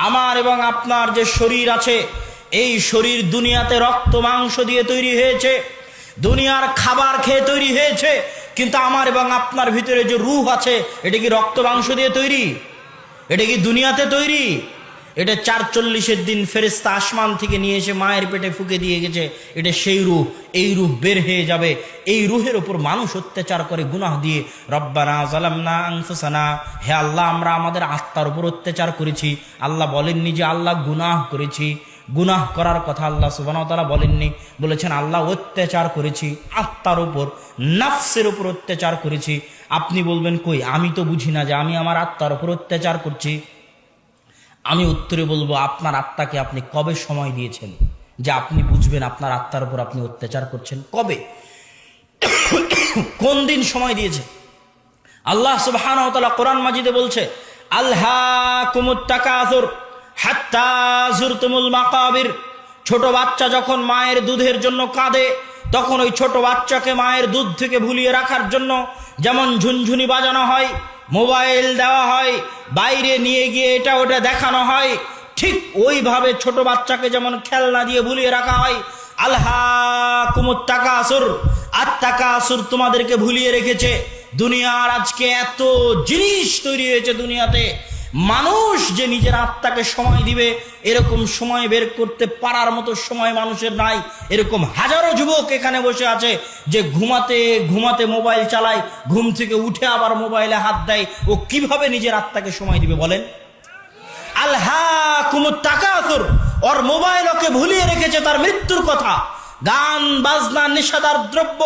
আমার এবং আপনার যে শরীর আছে, এই শরীর দুনিয়াতে রক্ত মাংস দিয়ে তৈরি হয়েছে, দুনিয়ার খাবার খেয়ে তৈরি হয়েছে, কিন্তু আমার এবং আপনার ভিতরে যে রূহ আছে, এটা কি রক্ত মাংস দিয়ে তৈরি? এটা কি দুনিয়াতে তৈরি? এটা ৪৪ দিন ফেরেশতা আসমান থেকে নিয়ে এসে মায়ের পেটে ফুঁকে দিয়ে গেছে। এটা সেই রূহ। এই রূহ বের হয়ে যাবে। এই রূহের উপর মানুষ অত্যাচার করে গুনাহ দিয়ে। রব্বানা যালামনা আনফুসানা, হে আল্লাহ আমরা আমাদের আত্মার উপর অত্যাচার করেছি। আল্লাহ বলেননি যে আল্লাহ গুনাহ করেছি, গুনাহ করার কথা আল্লাহ সুবহানাহু ওয়া তাআলা বলেননি, বলেছেন আল্লাহ অত্যাচার করেছি আত্মার উপর, নফসের উপর অত্যাচার করেছি। আপনি বলবেন কই, আমি তো বুঝি না যে আমি আমার আত্মার উপর অত্যাচার করছি। আমি উত্তরে বলবো, আপনার আত্মাকে আপনি কবে সময় দিয়েছেন যে আপনি বুঝবেন আপনার আত্মার উপর আপনি অত্যাচার করছেন? কবে, কোন দিন সময় দিয়েছে? আল্লাহ সুবহানাহু ওয়া তাআলা কোরআন মাজিদে বলছে, আলহাকুমুত তাকাসুর হাত্তা যুরতুমুল মাকাবির। ছোট বাচ্চা যখন মায়ের দুধের জন্য কাঁদে, তখন ওই ছোট বাচ্চাকে মায়ের দুধ থেকে ভুলিয়ে রাখার জন্য যেমন ঝুনঝুনি বাজানো হয়, মোবাইল দেওয়া হয়, বাইরে নিয়ে গিয়ে এটা ওটা দেখানো হয়, ঠিক ওইভাবে ছোট বাচ্চাকে যেমন খেলনা দিয়ে ভুলিয়ে রাখা হয়। আলহাকুমুত তাকাসুর, আত-তাকাসুর তোমাদেরকে ভুলিয়ে রেখেছে। দুনিয়ার আজকে এত জিনিস তৈরি হয়েছে দুনিয়াতে, মানুষ যে নিজের আত্মাকে সময় দিবে এরকম সময় বের করতে পারার মতো সময় মানুষের নাই। এরকম হাজারো যুবক এখানে বসে আছে যে ঘুমাতে ঘুমাতে মোবাইল চালায়, ঘুম থেকে উঠে আবার মোবাইলে হাত দেয়। ও কিভাবে নিজের আত্মাকে সময় দিবে বলেন? আলহাকুমুত তাকাসুর, ওর মোবাইল ওকে ভুলিয়ে রেখেছে তার মৃত্যুর কথা। গান বাজনা, নেশাদার দ্রব্য,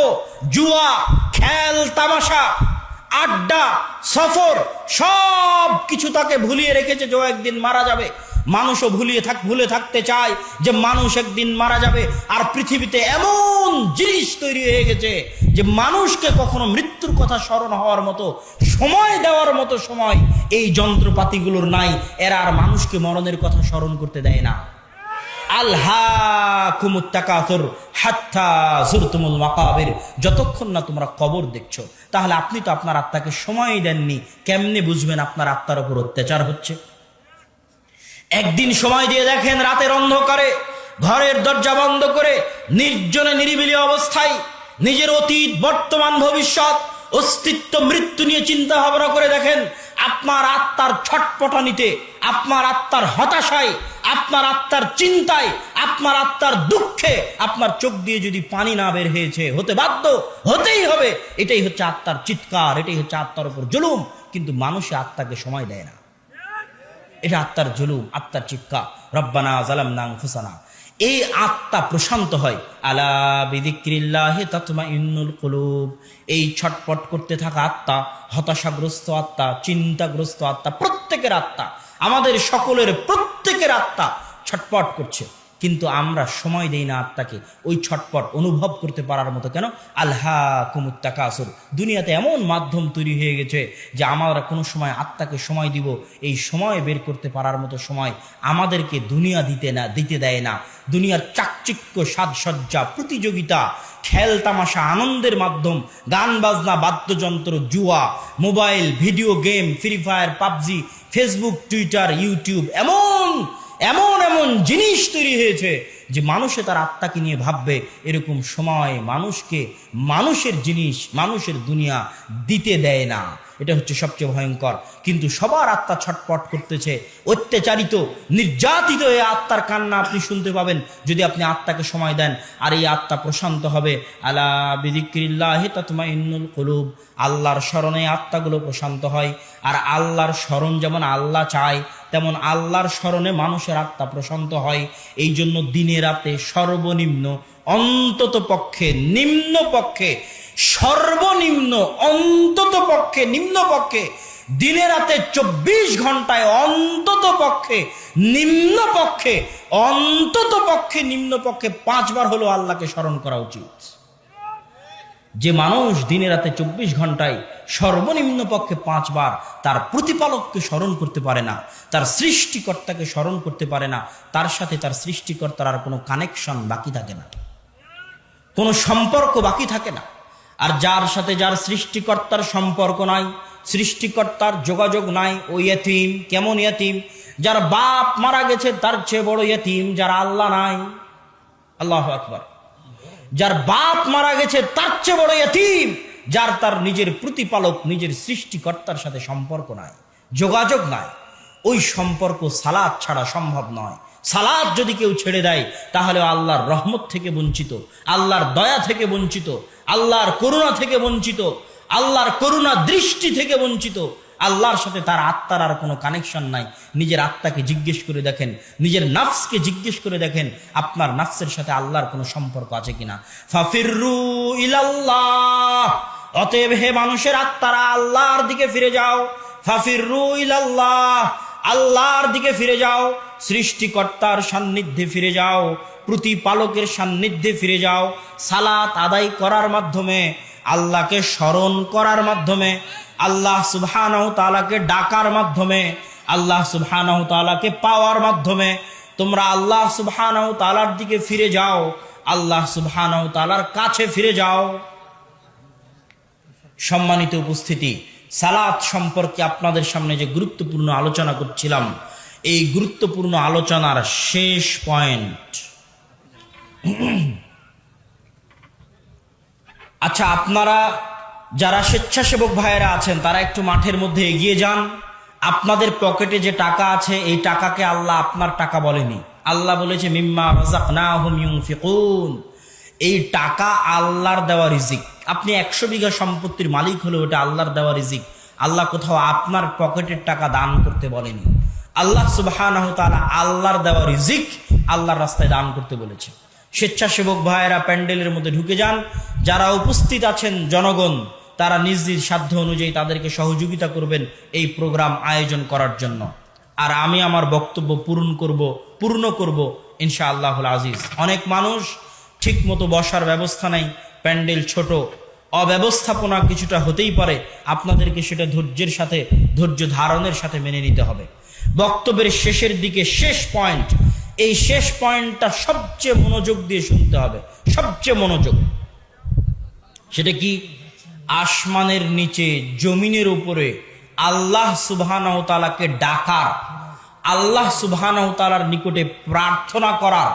জুয়া, খেল তামাশা, আড্ডা, সফর, সব কিছু তাকে ভুলিয়ে রেখেছে যে ও একদিন মারা যাবে। মানুষও ভুলে থাকতে চায় যে মানুষ একদিন মারা যাবে। আর পৃথিবীতে এমন জিনিস তৈরি হয়ে গেছে যে মানুষকে কখনো মৃত্যুর কথা স্মরণ হওয়ার মতো, সময় দেওয়ার মতো সময় এই যন্ত্রপাতিগুলোর নাই। এরা আর মানুষকে মরণের কথা স্মরণ করতে দেয় না। আলহাকুমুত তাকাসুর হাত্তা যুরতুমুল মাকাবির, যতক্ষণ না তোমরা কবর দেখছো। তাহলে আপনি তো আপনার আত্মাকে সময় দেননি, কেমনে বুঝবেন আপনার আত্মার উপর অত্যাচার হচ্ছে? একদিন সময় দিয়ে দেখেন, রাতের অন্ধকারে ঘরের দরজা বন্ধ করে নির্জনে নিরিবিলি অবস্থায় নিজের অতীত, বর্তমান, ভবিষ্যৎ, অস্তিত্ব, মৃত্যু নিয়ে চিন্তা ভাবনা করে দেখেন। আপনার আত্মার ছটপটানিতে, আপনার আত্মার হতাশায়, আপনার আত্মার চিন্তায়, আপনার আত্মার দুঃখে আপনার চোখ দিয়ে যদি পানি না বের হয়েছে, হতে বাধ্য, হতেই হবে। এটাই হচ্ছে আত্মার চিৎকার, এটাই হচ্ছে আত্মার উপর জুলুম। কিন্তু মানুষে আত্মাকে সময় দেয় না। এটা আত্মার জুলুম, আত্মার চিৎকার। রব্বানা যালামনা আনফুসানা। এই আত্মা প্রশান্ত হয়। আলা বিযিকরিল্লাহি তাতমাইন্নুল কুলুব। এই ছটপট করতে থাকা আত্মা, হতাশাগ্রস্ত আত্মা, চিন্তাগ্রস্ত আত্মা, প্রত্যেকের আত্মা, আমাদের সকলের প্রত্যেকের আত্মা ছটপট করছে, কিন্তু আমরা সময় দেই না আত্মাকে ওই ছটপট অনুভব করতে পারার মতো। কেন? আলহাকুমুত তাকাসুর। দুনিয়াতে এমন মাধ্যম তৈরি হয়ে গেছে যে আমরা কোনো সময় আত্মাকে সময় দিব, এই সময় বের করতে পারার মতো সময় আমাদেরকে দুনিয়া দিতে দেয় না। দুনিয়ার চাকচিক্য, সাজসজ্জা, প্রতিযোগিতা, খেল তামাশা, আনন্দের মাধ্যম, গান বাজনা, বাদ্যযন্ত্র, জুয়া, mobile, video game, free fire, PUBG, Facebook, Twitter, YouTube, এমন এমন এমন জিনিস তৈরি হয়েছে যে মানুষে তার আত্মাকে নিয়ে ভাববে, এরকম সময় মানুষকে মানুষের জিনিস, মানুষের দুনিয়া দিতে দেয় না। এটা হচ্ছে সবচেয়ে ভয়ঙ্কর। কিন্তু সবার আত্মা ছটপট করতেছে, অত্যাচারিত, নির্যাতিত এই আত্মার কান্না আপনি শুনতে পাবেন যদি আপনি আত্মাকে সময় দেন। আর এই আত্মা প্রশান্ত হবে। আলা বিযিকরিল্লাহি তাতমাইন্নুল কুলুব। আল্লাহর স্মরণে আত্মাগুলো প্রশান্ত হয়। আর আল্লাহর স্মরণ যেমন আল্লাহ চায়, তেমন আল্লাহর স্মরণে মানুষের আত্মা প্রশান্ত হয়। এই জন্য দিনে রাতে সর্বনিম্ন, অন্তত পক্ষে, নিম্ন পক্ষে, সর্বনিম্ন, অন্তত পক্ষে, নিম্ন পক্ষে, দিনে রাতে 24 ঘন্টায় অন্তত পক্ষে, নিম্ন পক্ষে, অন্তত পক্ষে, নিম্ন পক্ষে 5 বার হলো আল্লাহকে স্মরণ করা উচিত। যে মানুষ দিনে রাতে 24 ঘন্টায় সর্বনিম্ন পক্ষে 5 বার তার প্রতিপালককে স্মরণ করতে পারে না, তার সৃষ্টিকর্তাকে স্মরণ করতে পারে না, তার সাথে তার সৃষ্টিকর্তার আর কোনো কানেকশন বাকি থাকে না, কোনো সম্পর্ক বাকি থাকে না। আর যার সাথে যার সৃষ্টিকর্তার সম্পর্ক নাই, সৃষ্টিকর্তার যোগাযোগ নাই, ওই ইয়াতীম। কেমন ইয়াতীম? যার বাপ মারা গেছে তার চেয়ে বড় ইয়েতিম যার আল্লাহ নাই। আল্লাহু আকবার। যার বাপ মারা গেছে তার চেয়ে বড় ইয়েতিম যার তার নিজের প্রতিপালক নিজের সৃষ্টিকর্তার সাথে সম্পর্ক নাই, যোগাযোগ নাই। ওই সম্পর্ক সালাত ছাড়া সম্ভব নয়। সালাত যদি কেউ ছেড়ে দেয় তাহলে আল্লাহর রহমত থেকে বঞ্চিত, আল্লাহর দয়া থেকে বঞ্চিত, আল্লাহর করুণা থেকে বঞ্চিত, আল্লাহর করুণা দৃষ্টি থেকে বঞ্চিত। আল্লাহর সাথে তার আত্মার আর কোনো কানেকশন নাই। নিজের আত্মাকে জিজ্ঞেস করে দেখেন, নিজের নাফসকে জিজ্ঞেস করে দেখেন আপনার নাফসের সাথে আল্লাহর কোনো সম্পর্ক আছে কিনা। ফাফিরু ইলাল্লাহ, অতএব হে মানুষের আত্মারা আল্লাহর দিকে ফিরে যাও। ফাফিরু ইলাল্লাহ, আল্লাহর দিকে ফিরে যাও, সৃষ্টিকর্তার সান্নিধ্যে ফিরে যাও, প্রতিপালকের সান্নিধ্যে ফিরে যাও। সালাত আদায় করার মাধ্যমে, আল্লাহকে স্মরণ করার মাধ্যমে, আল্লাহ সুবহানাহু তাআলাকে ডাকার মাধ্যমে, আল্লাহ সুবহানাহু তাআলাকে পাওয়ার মাধ্যমে তোমরা আল্লাহ সুবহানাহু তাআলার দিকে ফিরে যাও, আল্লাহ সুবহানাহু তাআলার কাছে ফিরে যাও। সম্মানিত উপস্থিতি, সালাত সম্পর্কে আপনাদের সামনে যে গুরুত্বপূর্ণ আলোচনা করছিলাম, এই গুরুত্বপূর্ণ আলোচনার শেষ পয়েন্ট। আচ্ছা, আপনারা যারা স্বেচ্ছাসেবক ভাইয়েরা আছেন তারা একটু মাঠের মধ্যে এগিয়ে যান। আপনাদের পকেটে যে টাকা আছে এই টাকাকে আল্লাহ আপনার টাকা বলেনি, আল্লাহ বলেছে মিম্মা রাযাকনাহুম ইউনফিকুন। এই টাকা আল্লাহর দেওয়া রিজিক। আপনি 100 বিঘা সম্পত্তির মালিক হলেও এটা আল্লাহর দেওয়া রিজিক। আল্লাহ কোথাও আপনার পকেটের টাকা দান করতে বলেনি। আল্লাহ সুবহানাহু তাআলা আল্লাহর দেওয়া রিজিক আল্লাহর রাস্তায় দান করতে বলেছে। স্বেচ্ছাসেবক ভাইয়েরা প্যান্ডেলের মধ্যে ঢুকে যান। যারা উপস্থিত আছেন জনগণ, তারা নিজ নিজ সাধ্য অনুযায়ী তাদেরকে সহযোগিতা করবেন এই প্রোগ্রাম আয়োজন করার জন্য। আর আমি আমার বক্তব্য পূর্ণ করব ইনশাআল্লাহুল আজিজ। অনেক মানুষ ঠিক মতো বসার ব্যবস্থা নাই, প্যান্ডেল ছোট, অব্যবস্থাপনা কিছুটা হতেই পারে। আপনাদেরকে সেটা ধৈর্যের সাথে, ধৈর্য ধারণের সাথে মেনে নিতে হবে। বক্তব্যের শেষের দিকে শেষ পয়েন্ট, এই শেষ পয়েন্টটা সবচেয়ে মনোযোগ দিয়ে শুনতে হবে, সবচেয়ে মনোযোগ। সেটা কি? আসমানের নিচে জমিনের উপরে আল্লাহ সুবহানাহু তাআলাকে ডাকার, আল্লাহ সুবহানাহু তাআলার নিকটে প্রার্থনা করার,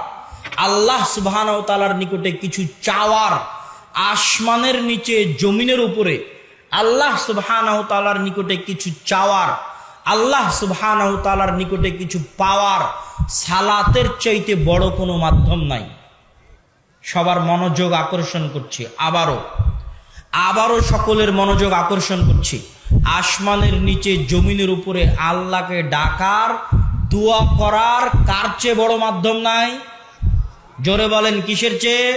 আল্লাহ সুবহানাহু তাআলার নিকটে কিছু চাওয়ার। আসমানের নিচে জমিনের উপরে আল্লাহ সুবহানাহু তাআলার নিকটে কিছু চাওয়ার, আল্লাহ সুবহানাহু তাআলার নিকটে কিছু পাওয়ার সালাতের চাইতে বড় কোনো মাধ্যম নাই। সবার মনোযোগ আকর্ষণ করছি, আবারও সকলের মনোযোগ আকর্ষণ করছি। আসমানের নিচে জমিনের উপরে আল্লাহকে ডাকার, দোয়া করার কার চেয়ে বড় মাধ্যম নাই? জোরে বলেন, কিসের চেয়ে?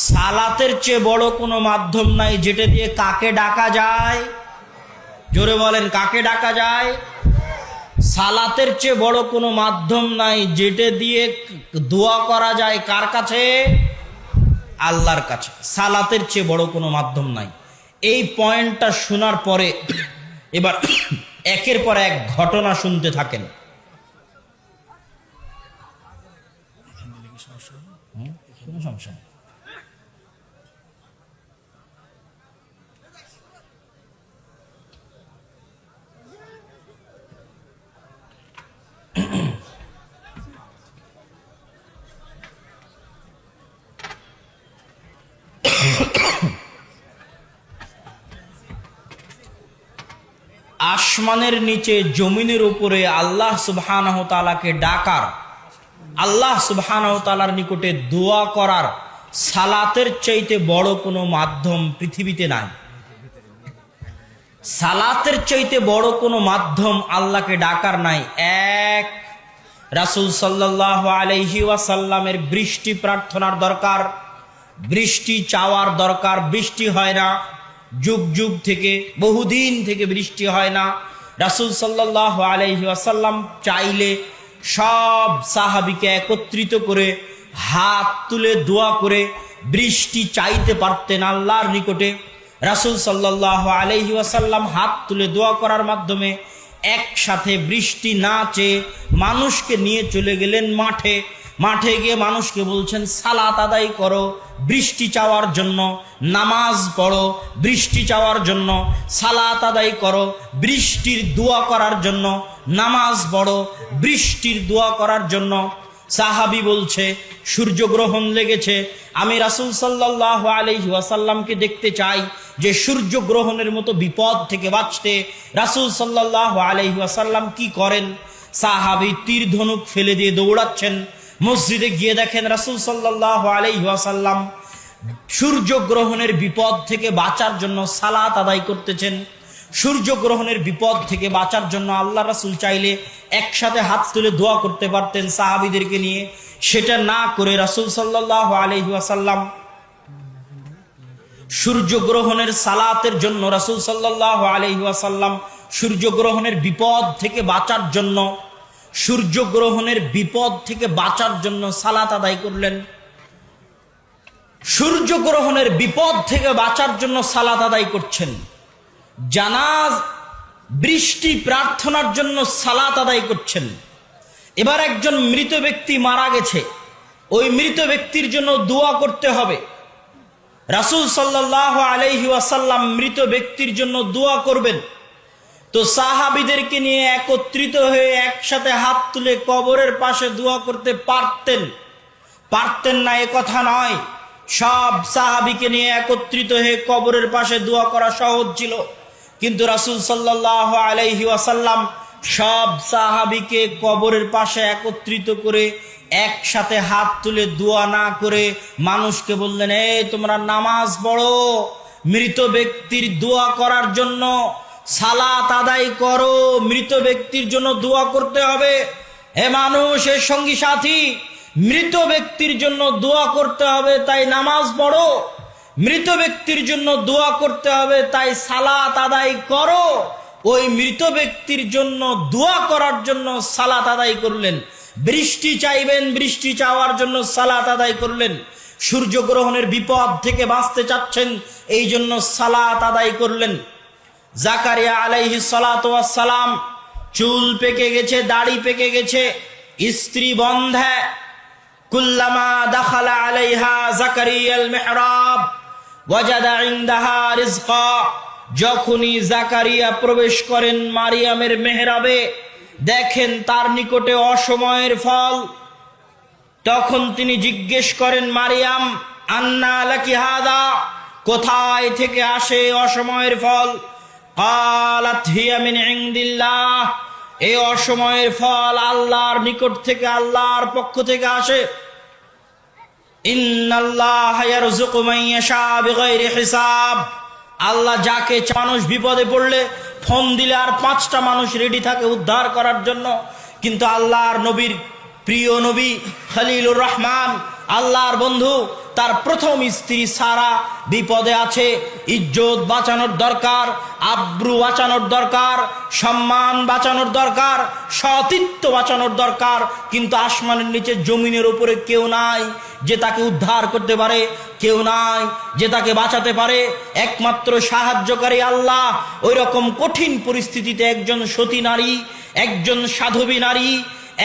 সালাতের চেয়ে বড় কোনো মাধ্যম নাই যেটা দিয়ে কাকে ডাকা যায়। জোরে বলেন, কাকে ডাকা যায়? সালাতের চেয়ে বড় কোনো মাধ্যম নাই যেটা দিয়ে দোয়া করা যায় কার কাছে? আল্লাহর কাছে। সালাতের চেয়ে বড় কোনো মাধ্যম নাই। এই পয়েন্টটা শোনার পরে এবার একের পর এক ঘটনা শুনতে থাকেন। কোনো সমস্যা নেই। আসমানের নিচে জমিনের উপরে আল্লাহ সুবহানাহু তাআলাকে ডাকার, আল্লাহ সুবহানাহু তাআলার নিকটে দোয়া করার সালাতের চাইতে বড় কোনো মাধ্যম পৃথিবীতে নাই। সালাতের চাইতে বড় কোনো মাধ্যম আল্লাহকে ডাকার নাই। এক, রাসূল সাল্লাল্লাহু আলাইহি ওয়াসাল্লামের বৃষ্টি প্রার্থনার দরকার, বৃষ্টি চাওয়ার দরকার। বৃষ্টি হয় না, যুগ যুগ থেকে, বহুদিন থেকে বৃষ্টি হয় না। রাসূল সাল্লাল্লাহু আলাইহি ওয়াসাল্লাম চাইলে সব সাহাবীকে একত্রিত করে হাত তুলে দোয়া করে বৃষ্টি চাইতে পারতেন আল্লাহর নিকটে। রাসূল সাল্লাল্লাহু আলাইহি ওয়াসাল্লাম হাত তুলে দোয়া করার মাধ্যমে একসাথে বৃষ্টি না চেয়ে মানুষকে নিয়ে চলে গেলেন মাঠে। মাঠে গিয়ে মানুষকে বলছেন সালাত আদায় করো বৃষ্টি চাওয়ার জন্য, নামাজ পড়ো বৃষ্টি চাওয়ার জন্য, সালাত আদায় করো বৃষ্টির দোয়া করার জন্য, নামাজ পড়ো বৃষ্টির দোয়া করার জন্য। সাহাবী বলছে সূর্যগ্রহণ লেগেছে, আমি রাসূল সাল্লাল্লাহু আলাইহি ওয়াসাল্লামকে দেখতে চাই যে সূর্যগ্রহণের মতো বিপদ থেকে বাঁচতে রাসূল সাল্লাল্লাহু আলাইহি ওয়াসাল্লাম কি করেন। সাহাবী তীর ধনুক ফেলে দিয়ে দৌড়াচ্ছেন, মসজিদে গিয়ে দেখেন রাসূল সাল্লাল্লাহু আলাইহি ওয়াসাল্লাম সূর্যগ্রহণের বিপদ থেকে বাঁচার জন্য সালাত আদায় করতেছেন। সূর্যগ্রহণের বিপদ থেকে বাঁচার জন্য আল্লাহ রাসূল চাইলে একসাথে হাত তুলে দোয়া করতে পারতেন সাহাবীদেরকে নিয়ে, সেটা না করে রাসূল সাল্লাল্লাহু আলাইহি ওয়াসাল্লাম সূর্যগ্রহণের সালাতের জন্য, রাসূল সাল্লাল্লাহু আলাইহি ওয়াসাল্লাম সূর্যগ্রহণের বিপদ থেকে বাঁচার জন্য, সূর্যগ্রহণের বিপদ থেকে বাঁচার জন্য সালাত আদায় করলেন। সূর্যগ্রহণের বিপদ থেকে বাঁচার জন্য সালাত আদায় করছেন, জানাজ বৃষ্টি প্রার্থনার জন্য সালাত আদায় করছেন। এবার একজন মৃত ব্যক্তি মারা গেছে, ওই মৃত ব্যক্তির জন্য দোয়া করতে হবে। রাসূল সাল্লাল্লাহু আলাইহি ওয়াসাল্লাম মৃত ব্যক্তির জন্য দোয়া করবেন, তো সাহাবীদেরকে নিয়ে একত্রিত হয়ে একসাথে হাত তুলে কবরের পাশে দোয়া করতে পারতেন না এ কথা নয়। সব সাহাবীকে নিয়ে একত্রিত হয়ে কবরের পাশে দোয়া করা সহজ ছিল, কিন্তু রাসূল সাল্লাল্লাহু আলাইহি ওয়াসাল্লাম সব সাহাবীকে কবরের পাশে একত্রিত করে একসাথে হাত তুলে দোয়া না করে মানুষকে বললেন, এই তোমরা নামাজ পড়ো, মৃত ব্যক্তির দোয়া করার জন্য সালাত আদায় করো, মৃত ব্যক্তির জন্য দোয়া করতে হবে। হে মানুষ, এর সঙ্গী সাথী, মৃত ব্যক্তির জন্য দোয়া করতে হবে তাই নামাজ পড়ো, মৃত ব্যক্তির জন্য দোয়া করতে হবে তাই সালাত আদায় করো। ওই মৃত ব্যক্তির জন্য দোয়া করার জন্য সালাত আদায় করলেন। বৃষ্টি চাইবেন, বৃষ্টি চাওয়ার জন্য সালাত আদায় করলেন। সূর্যগ্রহণের বিপদ থেকে বাঁচতে চাচ্ছেন, এই জন্য সালাত আদায় করলেন। জাকারিয়া আলাইহিস সালাতু ওয়াস সালাম চুল পেকে গেছে, দাড়ি পেকে গেছে, স্ত্রী বন্ধা। কুল্লামা দাখালা আলাইহা জাকারিয়াল মিহরাব ওয়াজাদা ইনদাহা রিজকা, যখনই জাকারিয়া প্রবেশ করেন মারিয়ামের মেহরাবে, দেখেন তার নিকটে অসময়ের ফল। তখন তিনি জিজ্ঞেস করেন, মারিয়াম আন্না লাকি হাদা, কোথায় থেকে আসে অসময়ের ফল? ক্বালাত হিয়া মিন ইনদিল্লাহ, এই অসময়ের ফল আল্লাহর নিকট থেকে, আল্লাহর পক্ষ থেকে আসে। ইন্নাল্লাহা ইয়ারযুকু মান ইয়াশা বিগাইরি হিসাব, আল্লাহ যাকে মানুষ বিপদে পড়লে ফোন দিলে আর 5টা মানুষ রেডি থাকে উদ্ধার করার জন্য। কিন্তু আল্লাহর নবীর প্রিয় নবী খলিলুর রহমান, আল্লাহর বন্ধু, তার প্রথম স্ত্রী সারা বিপদে আছে। ইজ্জত বাঁচানোর দরকার, আব্রু বাঁচানোর দরকার, সম্মান বাঁচানোর দরকার, সতীত্ব বাঁচানোর দরকার। কিন্তু আসমানের নিচে জমিনের উপরে কেউ নাই যে তাকে উদ্ধার করতে পারে, কেউ নাই যে তাকে বাঁচাতে পারে, একমাত্র সাহায্যকারী আল্লাহ। ওই রকম কঠিন পরিস্থিতিতে একজন সতী নারী, একজন সাধবী নারী,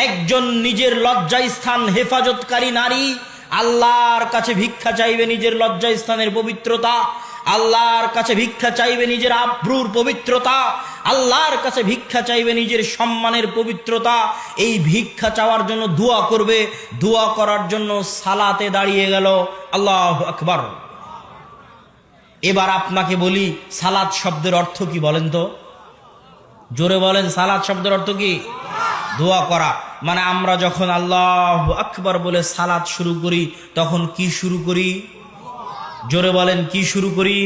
একজন নিজের লজ্জাস্থান হেফাজতকারী নারী আল্লাহর কাছে ভিক্ষা চাইবে নিজের লজ্জাস্থানের পবিত্রতা, আল্লাহর কাছে ভিক্ষা চাইবে নিজের আব্রুর পবিত্রতা, আল্লাহর কাছে ভিক্ষা চাইবে নিজের সম্মানের পবিত্রতা। এই ভিক্ষা চাওয়ার জন্য দোয়া করবে, দোয়া করার জন্য সালাতে দাঁড়িয়ে গেল। আল্লাহু আকবার। এবার আপনাকে বলি, সালাত শব্দের অর্থ কি বলেন তো? জোরে বলেন, সালাত শব্দের অর্থ কি? দোয়া করা। মানে আমরা যখন আল্লাহু আকবার বলে সালাত শুরু করি, তখন কি শুরু করি? জোরে বলেন, কি শুরু করি?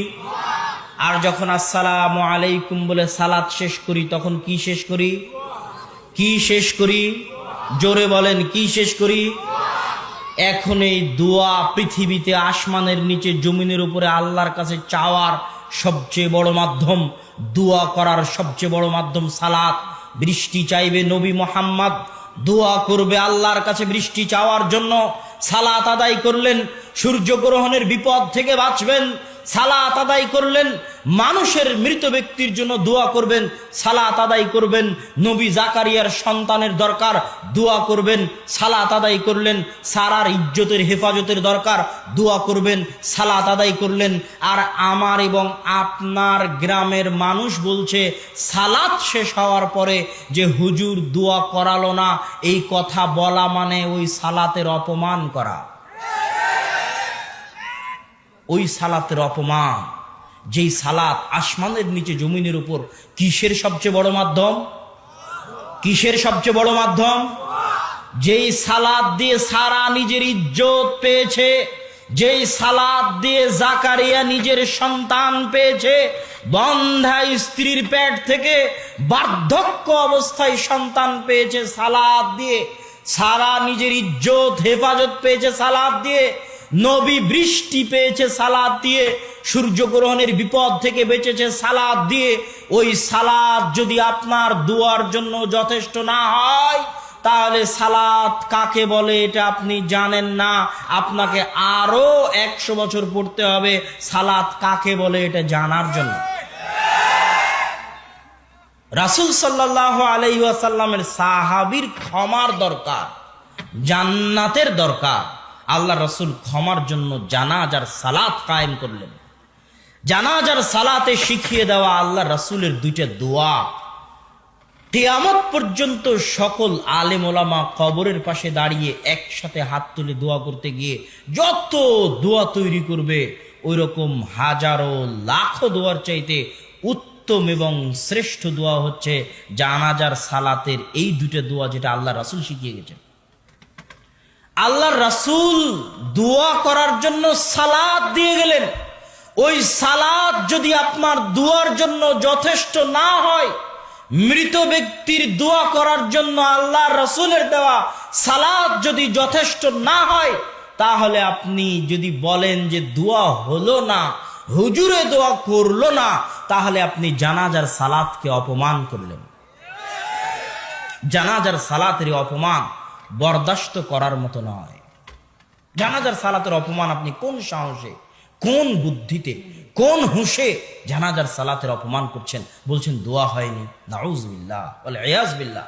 আর যখন আসসালামু আলাইকুম বলে সালাত শেষ করি, তখন কি শেষ করি? কি শেষ করি? জোরে বলেন, কি শেষ করি? এখন এই দোয়া পৃথিবীতে আসমানের নিচে জমিনের উপরে আল্লাহর কাছে চাওয়ার সবচেয়ে বড় মাধ্যম, দোয়া করার সবচেয়ে বড় মাধ্যম সালাত। বৃষ্টি চাইবে নবী মুহাম্মদ, দোয়া করবে আল্লাহর কাছে বৃষ্টি চাওয়ার জন্য, সালাত আদায় করলেন। সূর্যগ্রহণের বিপদ থেকে বাঁচবেন, সালাত আদায় করলেন, মানুষের মৃত ব্যক্তির জন্য দোয়া করবেন, সালাত আদায় করবেন। নবী জাকারিয়ার সন্তানের দরকার, দোয়া করবেন, সালাত আদায় করলেন। সারার ইজ্জতের হেফাজতের দরকার, দোয়া করবেন, সালাত আদায় করলেন। আর আমার এবং আপনার গ্রামের মানুষ বলছে সালাত শেষ হওয়ার পরে যে হুজুর দোয়া করালো না, এই কথা বলা মানে ওই সালাতের অপমান করা, ওই সালাতের অপমান। যেই সালাত আসমানের নিচে জমিনের উপর কিসের সবচেয়ে বড় মাধ্যম? কিসের সবচেয়ে বড় মাধ্যম? যেই সালাত দিয়ে সারা নিজের ইজ্জত পেয়েছে, যেই সালাত দিয়ে জাকারিয়া নিজের সন্তান পেয়েছে, বন্ধা স্ত্রীর পেট থেকে বার্ধক্য অবস্থায় সন্তান পেয়েছে সালাত দিয়ে, সারা নিজের ইজ্জত হেফাজত পেয়েছে সালাত দিয়ে, নবী বৃষ্টি পেয়েছে সালাত দিয়ে, সূর্যগ্রহণের বিপদ থেকে বেঁচেছে সালাত দিয়ে। ওই সালাত যদি আপনার দুয়ার জন্য যথেষ্ট না হয়, তাহলে সালাত কাকে বলে এটা আপনি জানেন না। আপনাকে আরো 100 বছর পড়তে হবে সালাত কাকে বলে এটা জানার জন্য। রাসূল সাল্লাল্লাহু আলাইহি ওয়াসাল্লামের সাহাবীর ক্ষমার দরকার, জান্নাতের দরকার। আল্লাহ রাসূল ক্ষমার জন্য জানাজার সালাত কায়েম করলেন। জানাজার সালাতে শিখিয়ে দেওয়া আল্লাহ রাসূলের দুইটা দোয়া, কিয়ামত পর্যন্ত সকল আলেম ওলামা কবরের পাশে দাঁড়িয়ে একসাথে হাত তুলে দোয়া করতে গিয়ে যত দোয়া তৈরি করবে, ওই রকম হাজারো লাখো দোয়ার চাইতে উত্তম এবং শ্রেষ্ঠ দোয়া হচ্ছে জানাজার সালাতের এই দুটো দোয়া, যেটা আল্লাহ রাসূল শিখিয়ে গেছেন। আল্লাহর রাসূল দোয়া করার জন্য সালাত দিয়ে গেলেন। ওই সালাত যদি আপনার দোয়ার জন্য যথেষ্ট না হয়, মৃত ব্যক্তির দোয়া করার জন্য আল্লাহর রাসূলের দেওয়া সালাত যদি যথেষ্ট না হয়, তাহলে আপনি যদি বলেন যে দোয়া হলো না, হুজুরে দোয়া করলো না, তাহলে আপনি জানাজার সালাতকে অপমান করলেন। জানাজার সালাতের অপমান বরদাস্ত করার মতো নয়। জানাজার সালাতের অপমান আপনি কোন সাহসে, কোন বুদ্ধিতে, কোন হুঁশে জানাজার সালাতের অপমান করছেন? বলছেন দোয়া হয়নি। নাউযুবিল্লাহ ওয়াল ইয়াজ বিল্লাহ।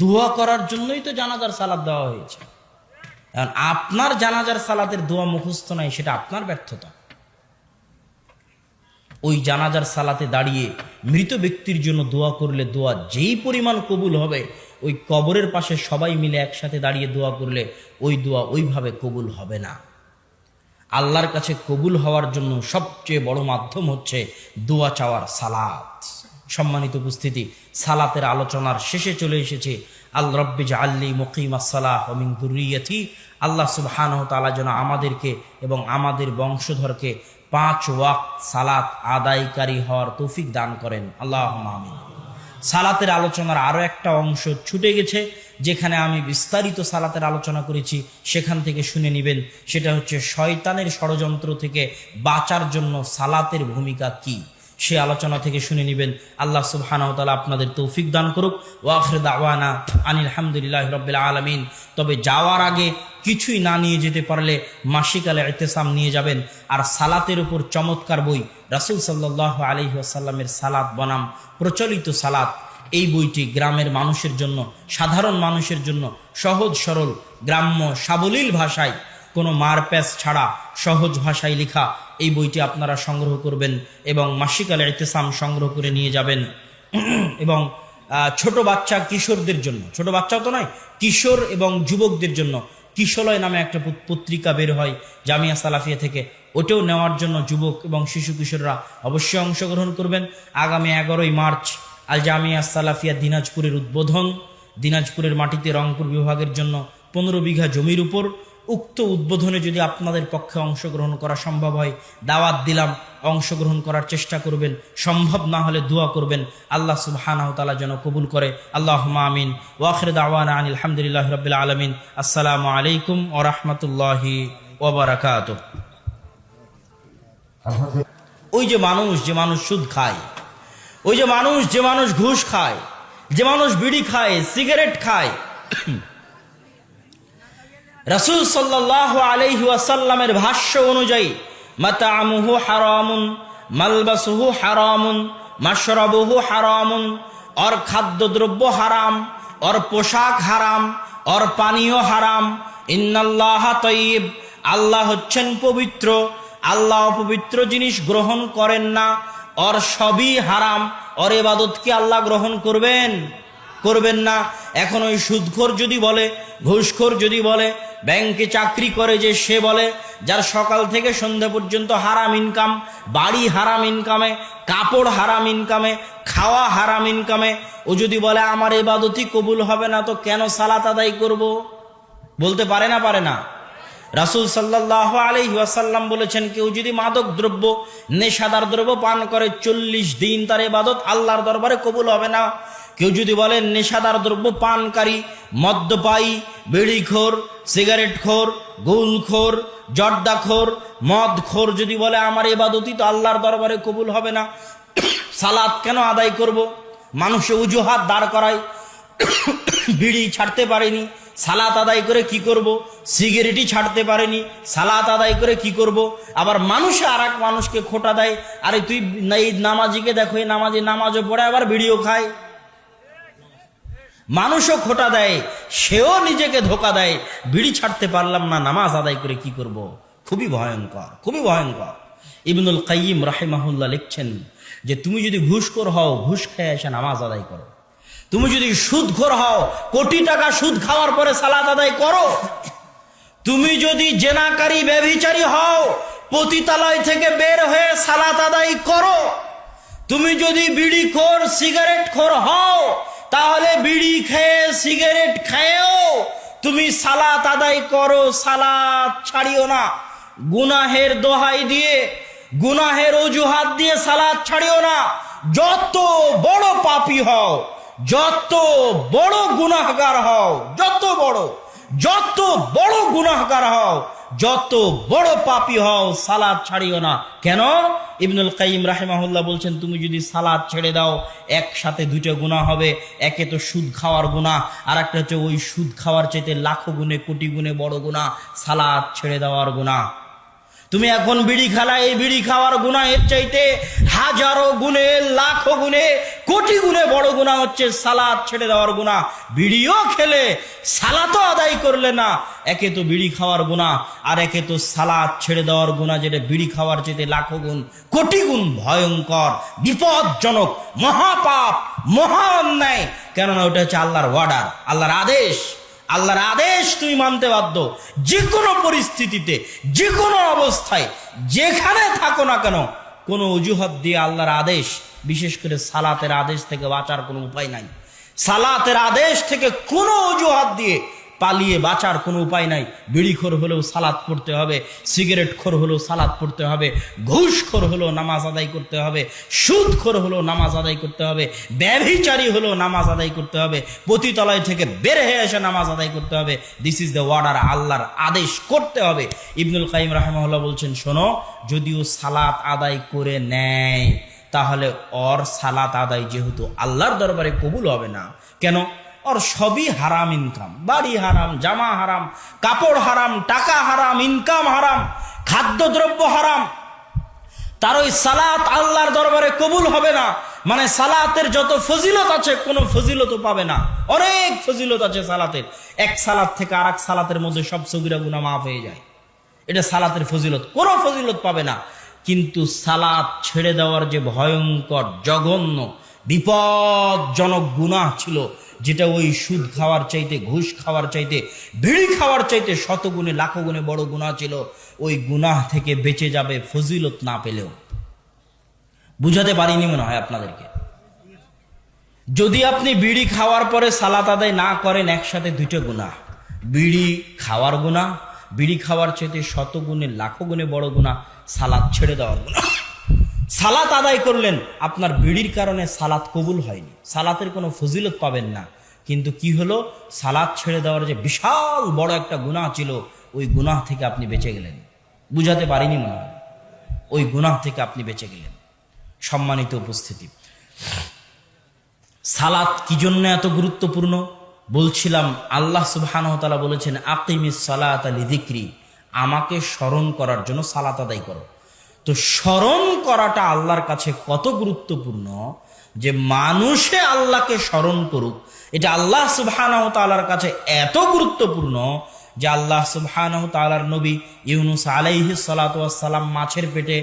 দোয়া করার জন্যই তো জানাজার সালাত দেওয়া হয়েছে। এখন আপনার জানাজার সালাতের দোয়া মুখস্থ নাই, সেটা আপনার ব্যর্থতা। ওই জানাজার সালাতে দাঁড়িয়ে মৃত ব্যক্তির জন্য দোয়া করলে দোয়া যেই পরিমাণ কবুল হবে, ওই কবরের পাশে সবাই মিলে একসাথে দাঁড়িয়ে দোয়া করলে ওই দোয়া ওইভাবে কবুল হবে না। আল্লাহর কাছে কবুল হওয়ার জন্য সবচেয়ে বড় মাধ্যম হচ্ছে দোয়া চাওয়ার সালাত। সম্মানিত উপস্থিতি, সালাতের আলোচনার শেষে চলে এসেছে। আল্লাহ রব্বি জাআলনি মুকিমাস সালাহ ওয়া মিন যুররিয়াতি। আল্লাহ সুবহানাহু ওয়া তাআলা যেন আমাদেরকে এবং আমাদের বংশধরকে 5 ওয়াক্ত সালাত আদায়কারী হওয়ার তৌফিক দান করেন। আল্লাহুম্মা আমিন। সালাতের আলোচনার আরো একটা অংশ ছুটে গেছে, যেখানে আমি বিস্তারিত সালাতের আলোচনা করেছি, সেখান থেকে শুনে নেবেন। সেটা হচ্ছে শয়তানের ষড়যন্ত্র থেকে বাঁচার জন্য সালাতের ভূমিকা কি, সে আলোচনা থেকে শুনে নেবেন। আল্লাহ সুবহানাহু ওয়া তাআলা আপনাদের তৌফিক দান করুক। ওয়া আখিরু দাওয়ানা আনিল হামদুলিল্লাহি রাব্বিল আলামিন। তবে যাওয়ার আগে কিছুই না নিয়ে যেতে পারলে মাসিক আল ইতিসাম নিয়ে যাবেন। আর সালাতের উপর চমৎকার বই রাসূল সাল্লাল্লাহু আলাইহি ওয়াসাল্লামের সালাত বনাম প্রচলিত সালাত, এই বইটি গ্রামের মানুষের জন্য, সাধারণ মানুষের জন্য সহজ সরল গ্রাম্য সাবলীল ভাষায়, কোনো মারপ্যাচ ছাড়া সহজ ভাষায় লেখা এই বইটি আপনারা সংগ্রহ করবেন এবং মাসিক আল ইতিসাম সংগ্রহ করে নিয়ে যাবেন। এবং ছোট বাচ্চা কিশোরদের জন্য, ছোট বাচ্চাও তো নয়, কিশোর এবং যুবকদের জন্য কিশোলয় নামে একটা পত্রিকা বের হয় জামিয়া সালাফিয়া থেকে, ওটাও নেওয়ার জন্য যুবক এবং শিশু কিশোররা অবশ্যই অংশগ্রহণ করবেন। আগামী 11ই মার্চ আল জামিয়া সালাফিয়া দিনাজপুরের উদ্বোধন। দিনাজপুরের মাটিতে রংপুর বিভাগের জন্য 15 বিঘা জমির উপর। উক্ত উদ্বোধনে যদি আপনাদের পক্ষে অংশগ্রহণ করা সম্ভব হয়, দাওয়াত দিলাম, অংশগ্রহণ করার চেষ্টা করবেন। সম্ভব না হলে দোয়া করবেন আল্লাহ সুবহানাহু ওয়া তাআলা যেন কবুল করে। আল্লাহুম্মা আমিন। ওয়া আখিরু দাওয়ানা আনিল হামদুলিল্লাহি রাব্বিল আলামিন। আসসালামু আলাইকুম ওয়া রাহমাতুল্লাহি ওয়া বারাকাতুহু। ওই যে মানুষ সুদ খায়, ওই যে মানুষ ঘুষ খায়, যে মানুষ বিড়ি খায়, সিগারেট খায়, রাসূল সাল্লাল্লাহু আলাইহি ওয়াসাল্লামের ভাষ্য অনুযায়ী মাতা'মুহু হারামুন মালবাসুহু হারামুন মাশরাবুহু হারামুন, ওর খাদ্যদ্রব্য হারাম, ওর পোশাক হারাম, ওর পানীয় হারাম। ইন্নাল্লাহা তাইয়্যিব, আল্লাহ হচ্ছেন পবিত্র, আল্লাহ অপবিত্র জিনিস গ্রহণ করেন না, ওর সবই হারাম। ওর ইবাদত কি আল্লাহ গ্রহণ করবেন? করবেন না। এখন ওই সুদখোর যদি বলে, ঘুষখোর যদি বলে, ব্যাংকে চাকরি করে যে সে বলে, যার সকাল থেকে সন্ধ্যা পর্যন্ত হারাম ইনকাম, বাড়ি হারাম ইনকামে, কাপড় হারাম ইনকামে, খাওয়া হারাম ইনকামে, ও যদি বলে আমার ইবাদতই কবুল হবে না, তো কেন সালাত আদায় করব? বলতে পারে না? পারে না? রাসূল সাল্লাল্লাহু আলাইহি ওয়াসাল্লাম বলেছেন, কেউ যদি মাদক দ্রব্য, নেশাদার দ্রব্য পান করে 40 দিন তার ইবাদত আল্লাহর দরবারে কবুল হবে না। কেউ যদি বলে নেশাদার দ্রব্য পানকারী, মদ্যপায়ী, বিড়িখোর, সিগারেটখোর, গুলখোর, জর্দাখোর, মদখোর যদি বলে আমার ইবাদতই তো আল্লাহর দরবারে কবুল হবে না, সালাত কেন আদায় করব? মানুষে অজুহাত দাঁড় করায়, বিড়ি ছাড়তে পারেনি, সালাত আদায় করে কি করব? সিগারেটই ছাড়তে পারেনি, সালাত আদায় করে কি করব? আবার মানুষে আর এক মানুষকে খোটা দেয়, আরে তুই এই নামাজিকে দেখো, এই নামাজও পড়ে আবার বিড়িও খায়। মানুষও খোটা দেয়, সেও নিজেকে ধোকা দেয়, বিড়ি ছাড়তে পারলাম না, নামাজ আদায় করে কি করব? খুবই ভয়ঙ্কর, খুবই ভয়ঙ্কর। ইবনুল কাইয়িম রাহিমাহুল্লাহ লিখছেন যে তুমি যদি ঘুষখোর হও, ঘুষ খেয়ে এসে নামাজ আদায় করো। তুমি যদি সুদখোর হও, কোটি টাকা সুদ খাওয়ার পরে সালাত আদায় করো। তুমি যদি জেনাকারী, ব্যভিচারী হও, পতিতালয় থেকে বের হয়ে সালাত আদায় করো। তুমি যদি বিড়িখোর, সিগারেটখোর হও, তাহলে বিড়ি খেয়ে, সিগারেট খেয়েও তুমি সালাত আদায় করো, সালাত ছাড়িও না। গুনাহের দোহাই দিয়ে, গুনাহের অজুহাত দিয়ে সালাত ছাড়িও না। যত বড় পাপী হও, যত বড় গুনাহগার হও, যত বড় গুনাহগার হও, যত বড় পাপী হও, সালাত ছাড়িও না। কেন? ইবনুল কাইয়িম রাহিমাহুল্লাহ বলছেন, তুমি যদি সালাত ছেড়ে দাও, একসাথে দুটো গুনাহ হবে। একে তো সুদ খাওয়ার গুনাহ, আর একটা হচ্ছে ওই সুদ খাওয়ার চাইতে লাখো গুণে, কোটি গুণে বড় গুনাহ, সালাত ছেড়ে দেওয়ার গুনাহ। তুমি এখন বিড়ি খালা, এই বিড়ি খাওয়ার গুনাহের চাইতে হাজারো গুণে, লাখো গুণে, কোটি গুণে বড় গুনাহ হচ্ছে সালাত ছেড়ে দেওয়ার গুনাহ। বিড়িও খেলে সালাতও আদায় করলে না, একে তো বিড়ি খাওয়ার গুনাহ, আর একে তো সালাত ছেড়ে দেওয়ার গুনাহ, যেটা বিড়ি খাওয়ার চাইতে লাখো গুণ, কোটি গুণ ভয়ঙ্কর, বিপজ্জনক, মহাপাপ, মহা অন্যায়। কেননা ওটা হচ্ছে আল্লাহর অর্ডার, আল্লাহর আদেশ। আল্লাহর আদেশ তুমি মানতে বাধ্য, যে কোনো পরিস্থিতিতে, যে কোনো অবস্থায়, যেখানে থাকো না কেন। কোনো অজুহাত দিয়ে আল্লাহর আদেশ, বিশেষ করে সালাতের আদেশ থেকে বাঁচার কোনো উপায় নাই। সালাতের আদেশ থেকে কোনো অজুহাত দিয়ে পালিয়ে বাঁচার কোনো উপায় নাই। বিড়িখোর হলেও সালাত পড়তে হবে, সিগারেটখোর হলেও সালাত পড়তে হবে, ঘুষখোর হলেও নামাজ আদায় করতে হবে, সুদখোর হলেও নামাজ আদায় করতে হবে, ব্যভিচারী হলেও নামাজ আদায় করতে হবে, পতিতালয় থেকে বের হয়ে এসে নামাজ আদায় করতে হবে। দিস ইজ দ্য অর্ডার, আল্লাহর আদেশ করতে হবে। ইবনুল কাইয়িম রাহিমাহুল্লাহ বলছেন, শোনো, যদিও সালাত আদায় করে নেয়, তাহলে ওর সালাত আদায় যেহেতু আল্লাহর দরবারে কবুল হবে না। কেন? ওর সবই হারাম ইনকাম, বাড়ি হারাম, জামা হারাম, কাপড় হারাম, টাকা হারাম, ইনকাম হারাম, খাদ্যদ্রব্য হারাম। তার ওই সালাত আল্লাহর দরবারে কবুল হবে না। মানে সালাতের যত ফজিলত আছে, কোনো ফজিলতও পাবে না। অনেক ফজিলত আছে সালাতের, এক সালাত থেকে আর এক সালাতের মধ্যে সব সগীরা গুনাহ মাফ হয়ে যায়। এটা সালাতের ফজিলত, কোনো ফজিলত পাবে না। কিন্তু সালাত ছেড়ে দেওয়ার যে ভয়ঙ্কর, জঘন্য, বিপজ্জনক গুনাহ ছিল, যেটা ওই সুদ খাওয়ার চাইতে, ঘুষ খাওয়ার চাইতে, বিড়ি খাওয়ার চাইতে শতগুণে, লাখো গুণে বড় গুনাহ ছিল, ওই গুনাহ থেকে বেঁচে যাবে ফজিলত না পেলেও। বুঝাতে পারিনি মনে হয় আপনাদেরকে। যদি আপনি বিড়ি খাওয়ার পরে সালাত আদায় না করেন, একসাথে দুটো গুনাহ, বিড়ি খাওয়ার গুনাহ, বিড়ি খাওয়ার চাইতে শতগুণে, লাখো গুণে বড় গুনাহ সালাত ছেড়ে দেওয়ার গুনাহ। সালাত আদায় করলেন, আপনার বিড়ির কারণে সালাত কবুল হয়নি, সালাতের কোনো ফজিলত পাবেন না। কিন্তু কি হলো? সালাত ছেড়ে দেওয়ার যে বিশাল বড় একটা গুনাহ ছিল, ওই গুনাহ থেকে আপনি বেঁচে গেলেন। বুঝাতে পারিনি মনে হয়, ওই গুনাহ থেকে আপনি বেঁচে গেলেন। সম্মানিত উপস্থিতি, সালাত কি জন্য এত গুরুত্বপূর্ণ বলছিলাম। আল্লাহ সুবহানাহু ওয়া তাআলা বলেছেন, আকিমিস সালাতা লিযিকরি, আমাকে স্মরণ করার জন্য সালাত আদায় করো। তো স্মরণ করাটা আল্লাহর কাছে কত গুরুত্বপূর্ণ যে মানুষে আল্লাহকে স্মরণ করুক, এটা আল্লাহ সুবহানাহু ওয়া তাআলার কাছে এত গুরুত্বপূর্ণ যে আল্লাহ সুবহানাহু ওয়া তাআলার নবী ইউনুস আলাইহিস সালাতু ওয়াস সালাম মাছের পেটে,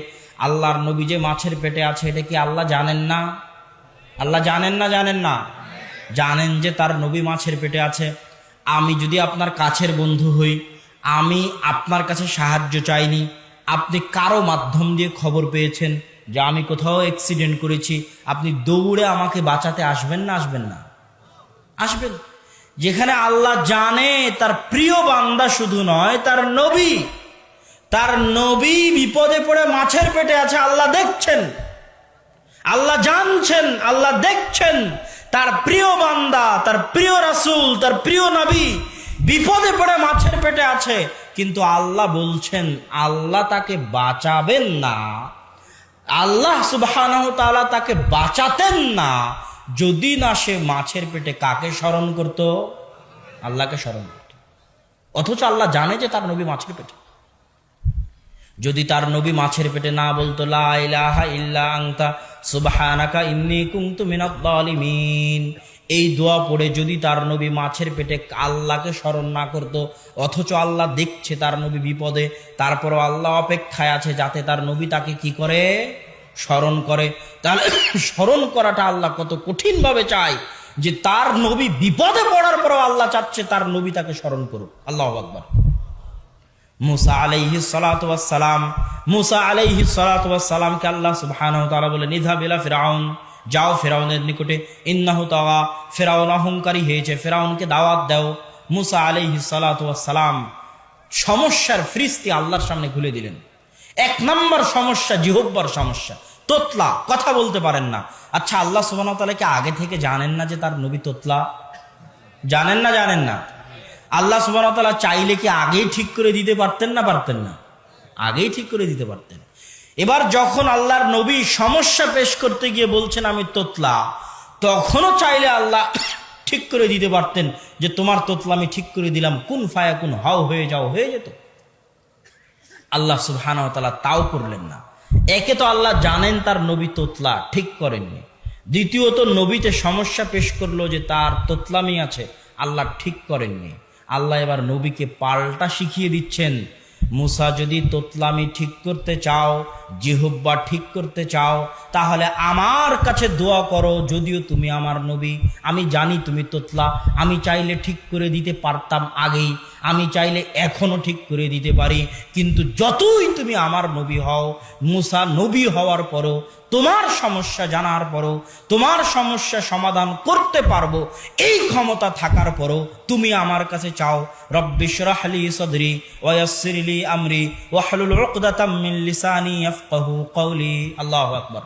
আল্লাহর নবী যে মাছের পেটে আছে এটা কি আল্লাহ জানেন না? আল্লাহ জানেন না? জানেন না? জানেন যে তার নবী মাছের পেটে আছে। আমি যদি আপনার কাছের বন্ধু হই, আমি আপনার কাছে সাহায্য চাইনি, আপনি কারো মাধ্যম দিয়ে খবর পেয়েছেন যে আমি কোথাও অ্যাক্সিডেন্ট করেছি, আপনি দৌড়ে আমাকে বাঁচাতে আসবেন না? আসবেন না? আসবেন। যেখানে আল্লাহ জানে তার প্রিয় বান্দা শুধু নয়, তার নবী বিপদে পড়ে মাছের পেটে আছে, আল্লাহ দেখছেন, আল্লাহ জানছেন, আল্লাহ দেখছেন তার প্রিয় বান্দা, তার প্রিয় রাসূল, তার প্রিয় নবী বিপদে পড়ে মাছের পেটে আছে, কিন্তু আল্লাহ বলছেন আল্লাহ তাকে বাঁচাবেন না, আল্লাহ সুবহানাহু ওয়া তাআলা তাকে বাঁচাতেন না যদি না সে মাছের পেটে কাকে স্মরণ করত? আল্লাহকে স্মরণ করত। অথচ আল্লাহ জানে যে তার নবী মাছের পেটে। যদি তার নবী মাছের পেটে না বলতো লা ইলাহা ইল্লা আনতা সুবহানাকা ইন্নী কুনতু মিনাজ জালিমিন, এই দোয়া পড়ে যদি তার নবী মাছের পেটে আল্লাহকে স্মরণ না করত, অথচ আল্লাহ দেখছে তার নবী বিপদে, তারপরও আল্লাহ অপেক্ষায় আছে যাতে তার নবী তাকে কি করে? স্মরণ করে। তাহলে স্মরণ করাটা আল্লাহ কত কঠিনভাবে চায় যে তার নবী বিপদে পড়ার পরও আল্লাহ চাচ্ছে তার নবী তাকে স্মরণ করুক। আল্লাহু আকবার। মুসা আলাইহিস সালাতু ওয়াস সালাম, মুসা আলাইহিস সালাতু ওয়াস সালামকে আল্লাহ সুবহানাহু ওয়া তাআলা বলে নিযহাব ইলা ফিরআউন, যাও ফিরআউনের নিকটে, ইন্নাহু তাগা, ফিরআউন অহংকারী হয়েছে, ফিরআউনকে দাওয়াত দাও। মুসা আলাইহিস সালাতু ওয়াস সালাম সমস্যার ফ্রিস্তি আল্লাহর সামনে খুলে দিলেন। এক নম্বর সমস্যা জিহ্বার সমস্যা, তোতলা, কথা বলতে পারেন না। আচ্ছা, আল্লাহ সুবহানাহু ওয়া তাআলা কি আগে থেকে জানেন না যে তার নবী তোতলা? জানেন না? জানেন না? আল্লাহ সুবহানাহু ওয়া তাআলা চাইলে কি আগেই ঠিক করে দিতে পারতেন না? পারতেন না? আগেই ঠিক করে দিতে পারতেন। এবার যখন আল্লাহর নবী সমস্যা পেশ করতে গিয়ে বলছেন আমি তোতলা, তখনও চাইলে আল্লাহ ঠিক করে দিতে পারতেন যে তোমার তোতলা আমি ঠিক করে দিলাম, কুন ফায়াকুন, হাও হয়ে যাও, হয়ে যেত। আল্লাহ সুবহানাহু ওয়া তাআলা তাও করলেন না। একে তো আল্লাহ জানেন তার নবী তোতলা, ঠিক করেননি। দ্বিতীয়ত নবীতে সমস্যা পেশ করলো যে তার তোতলামি আছে, আল্লাহ ঠিক করেননি। আল্লাহ এবার নবীকে পাল্টা শিখিয়ে দিচ্ছেন, মুসা যদি তোতলামি ঠিক করতে চাও, জিহ্বা ঠিক করতে চাও, তাহলে আমার কাছে দোয়া করো। যদিও তুমি আমার নবী, আমি জানি তুমি তোতলা, আমি চাইলে ঠিক করে দিতে পারতাম আগেই, আমি চাইলে এখনো ঠিক করে দিতে পারি, কিন্তু যতই তুমি আমার নবী হও, মুসা নবী হওয়ার পরও, তোমার সমস্যা জানার পরও, তোমার সমস্যা সমাধান করতে পারবো এই ক্ষমতা থাকার পরও তুমি আমার কাছে চাও, রব্বি শরহ লি সদরি ওয়া ইয়াসসির লি আমরি ওয়াহলুল উকদাতাম মিন লিসানি ইয়াফকাহু কওলি। আল্লাহু আকবার।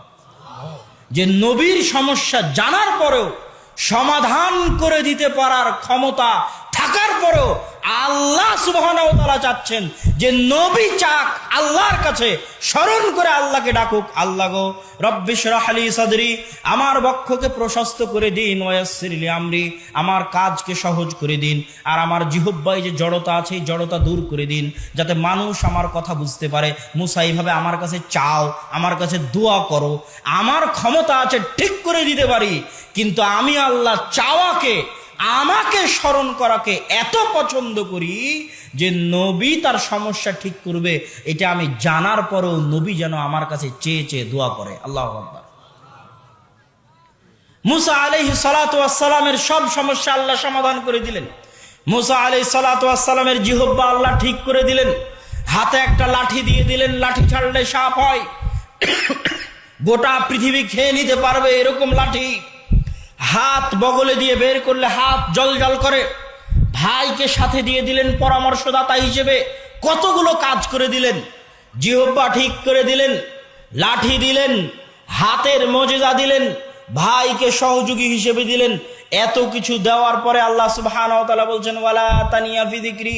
যে নবীর সমস্যা জানার পরেও, সমাধান করে দিতে পারার ক্ষমতা থাকার পরেও আল্লাহ সুবহানাহু ওয়া তাআলা চাচ্ছেন যে নবী চাক আল্লাহর কাছে, স্মরণ করে আল্লাহকে ডাকুক, আল্লাহ গো রব্বি শরহ লি সদরি, আমার বক্ষকে প্রশস্ত করে দিন, ওয়া ইয়াসসির লি আমরি, আমার কাজকে সহজ করে দিন, আর আমার জিহ্বায় যে জড়তা আছে এই জড়তা দূর করে দিন, যাতে মানুষ আমার কথা বুঝতে পারে। মুসা এইভাবে আমার কাছে চাও, আমার কাছে দোয়া করো, আমার ক্ষমতা আছে ঠিক করে দিতে পারি, কিন্তু আমি আল্লাহ চাওয়াকে, আমাকে স্মরণ করাকে এত পছন্দ করি যে নবী তার সমস্যা ঠিক করবে এটা আমি জানার পরেও নবী যেন আমার কাছে চেয়ে চেয়ে দোয়া করে। আল্লাহু আকবার। মুসা আলাইহিস সালাতু ওয়াস সালামের সব সমস্যা আল্লাহ সমাধান করে দিলেন। মুসা আলাইহিস সালাতু ওয়াস সালামের জিহ্বা আল্লাহ ঠিক করে দিলেন, হাতে একটা লাঠি দিয়ে দিলেন, লাঠি ছাড়লে সাপ হয়, গোটা পৃথিবী খেয়ে নিতে পারবে এরকম লাঠি। হাত বগলে দিয়ে বের করলে হাত জল জল করে। ভাইকে সাথে দিয়ে দিলেন পরামর্শদাতা হিসেবে, কতগুলো কাজ করে দিলেন। জিহ্বা ঠিক করে দিলেন, লাঠি দিলেন, হাতের মজেজা দিলেন, ভাইকে সহযোগী হিসেবে দিলেন। এত কিছু দেওয়ার পরে আল্লাহ সুবহানাহু ওয়া তাআলা বলছেন ওয়ালা তানিয়া ফি যিকরি,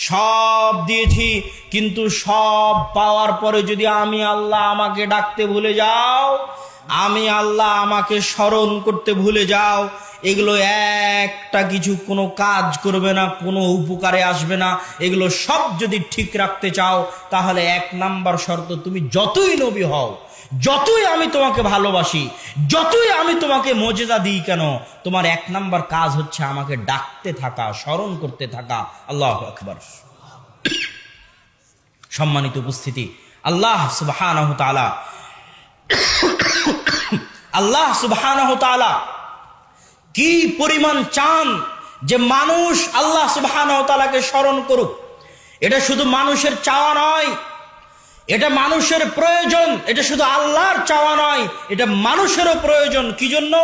সব দিয়েছি, কিন্তু সব পাওয়ার পরে যদি আমি আল্লাহ আমাকে ডাকতে ভুলে যাও, আমি আল্লাহ আমাকে স্মরণ করতে ভুলে যাও, এগুলো একটা কিছু কোনো কাজ করবে না, কোনো উপকারে আসবে না। এগুলো সব যদি ঠিক রাখতে চাও তাহলে 1 নাম্বার শর্ত, তুমি যতই নবী হও, যতই আমি তোমাকে ভালোবাসি, যতই আমি তোমাকে মজেজা দিই কেন, তোমার 1 নাম্বার কাজ হচ্ছে আমাকে ডাকতে থাকা, স্মরণ করতে থাকা। আল্লাহু আকবার। সম্মানিত উপস্থিতি, আল্লাহ সুবহানাহু তাআলা কি পরিমাণ চান যে মানুষ আল্লাহ সুবহানাহু তাআলাকে স্মরণ করুক। এটা শুধু মানুষের চাওয়া নয়, এটা মানুষের প্রয়োজন। এটা শুধু আল্লাহর চাওয়া নয়, এটা মানুষেরও প্রয়োজন। কি জন্য?